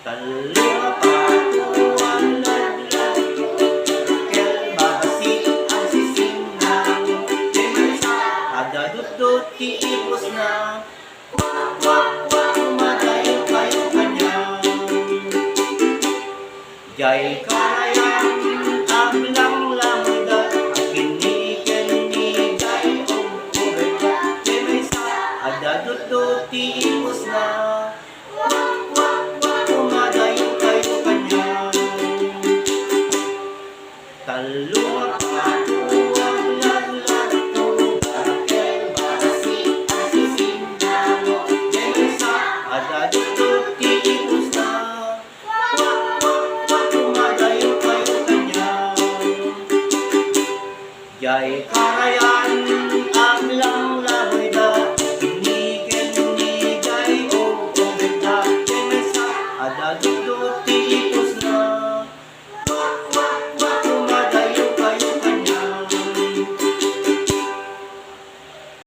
Talima patuan laglag, kel babasit ang sisingang, demensa ada dudut tiipos na, wak wak wak madayo kayo kanyang, jay kayang aglang lamda, kini-kini-gay o kubeda, demensa ada dudut tiipos na, wak wak wak madayo kayo kanyang, taluma patuang laglag tuga, kel babasit ang sisingang, demensa ada dudut tiipos na, wak wak wak madayo kayo kanyang, jay karayan aglang lamda, kini-kini-gay o kubeda, demensa ada dudut